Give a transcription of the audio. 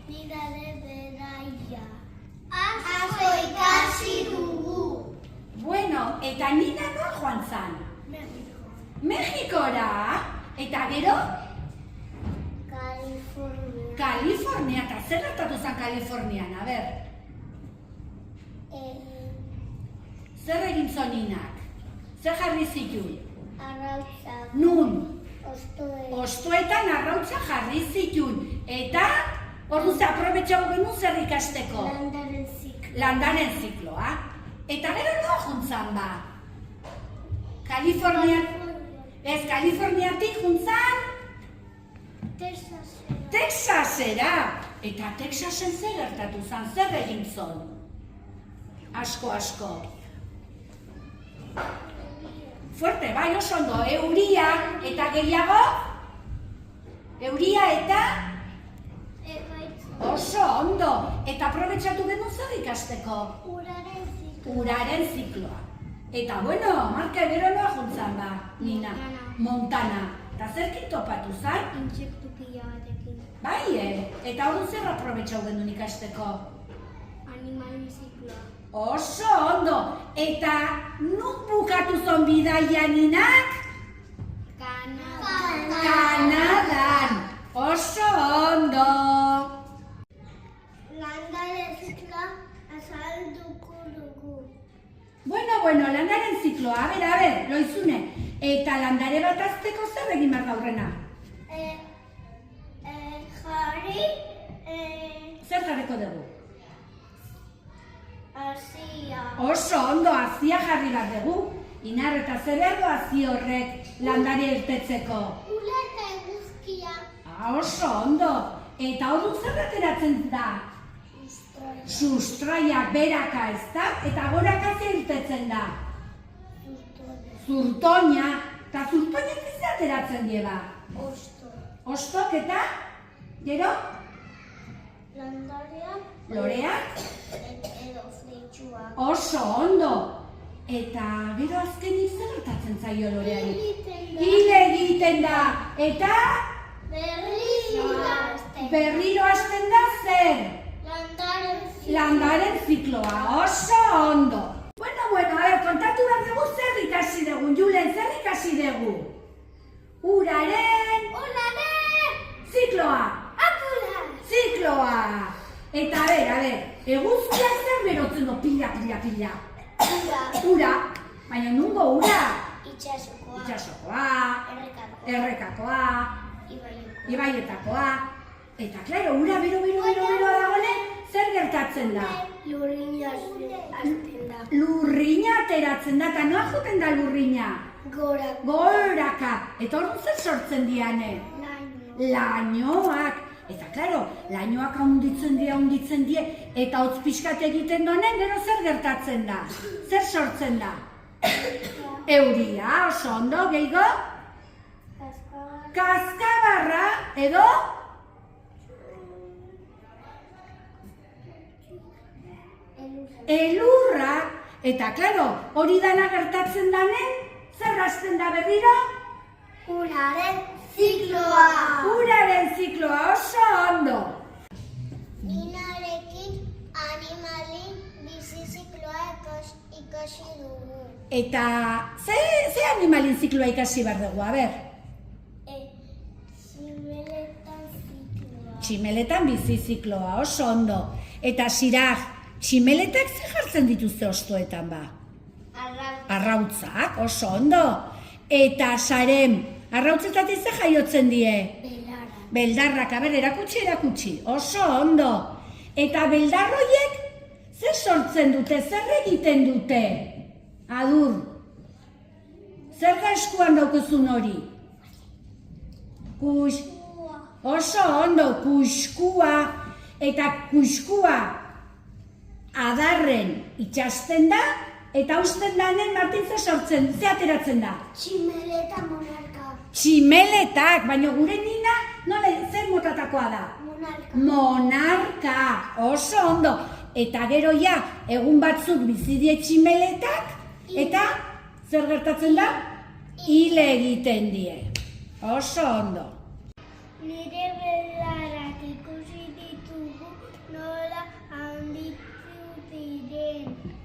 Nidare beraia. Asko ikasi dugu. Bueno, eta Nina nor joan zan? Mexikora? Eta gero? Kalifornia, eta zer gertatu zan Kalifornian, a ber? Zer egin zon Ninak? Zer jarri zituen? Arrautzak. Nun? Ostoetan arrautza jarri zituen. Eta, ordu ze aprobetxago genuen zer ikasteko? Landaren zikloa. Eta gero no juntzan ba? Kaliforniatik juntzan? Texasera. Eta Texasen zer gertatu zan, zer egin zon? Asko. Fuerte, bai, oso ondo, euria eta gehiago? Euria eta? Oso ondo, eta aprobetxatu genuen zer ikasteko? Uraren zikloa. Eta bueno, marka gero noa juntzan ba, Nina? Montana. Eta zerkin topatu zan? Intsektu pila batekin. Bai, eta hori zer aprobetxau genuen ikasteko? Animalien zikloa. Oso ondo, eta nun bukatu zon bidaia Ninak? Kanadan. Oso ondo. Landaren zikloa azalduko dugu. Bueno, landaren zikloa, a ber, loizune. Eta landare bat azteko zer egin behar gaurrena? Zer jarriko dugu? Azia. Oso ondo, azia jarri behar dugu. Inar eta zer behar du azi horrek landare irtetzeko? Ula eta eguzkia. Oso ondo. Eta hori zer ateratzen da? Sustraia beraka ez da? Eta goraka zer irtetzen da? Zurtoina. Eta zurtoinak ez ateratzen dieba? Ostok eta? Gero? Landareak. Loreak? Edo fritxuak. Oso ondo. Eta gero azkenik zer gertatzen zaio loreari? Hil egiten da. Eta? Berriro hasten da zer? Landaren zikloa. Oso ondo. Bueno, a ver, kontatu behar dugu zer ikasi dugu. Julen, zer ikasi dugu? Uraren zikloa. Zikloa. Eta, a ver, eguzkia zer berotzen du pila. Ura. Baina nungo ura? Itxasokoa. Errekakoa. Ibaietakoa. Eta, klaro, ura bero dagoene, zer gertatzen da? Lurrina ateratzen da, eta noa juten da lurrina? Goraka. Eta orduan zer sortzen diane? Lainoak. Eta, klaro, lainoak handitzen die, eta hotz pixkat egiten donen, gero zer gertatzen da? Zer sortzen da? Euria, oso ondo, gehiago? Kaskabarra, edo? Elurra. Eta, klaro, hori dana gertatzen danen, zer hasten da berriro? Uraren zikloa. Oso ondo. Ninarekin animalin bizi zikloa ikasi dugu. Eta, ze animalin zikloa ikasi behar dugu, a ber? Tximeletan bizi zikloa, oso ondo. Eta zirak, tximeletak ze jartzen dituzte ostoetan ba? Arrautzak, oso ondo. Eta sarem, arrautzetatik ze jaiotzen die? Beldarrak, a ber, erakutsi, oso ondo. Eta beldarroiek zer sortzen dute, zer egiten dute? Adur, zer da eskuan daukuzun hori? Oso ondo, kuskua. Eta kuskua adarren itxasten da, eta usten danen Martin ze sortzen, ze ateratzen da? Tximeleta monarka. Tximeletak, baina gure Nina, nola, zer motatakoa da? Monarka, oso ondo. Eta gero ja, egun batzuk bizidie tximeletak, eta zer gertatzen da? Hil egiten die. Oso ondo. Nire belarrak ikusi ditugu. nola handitu diren.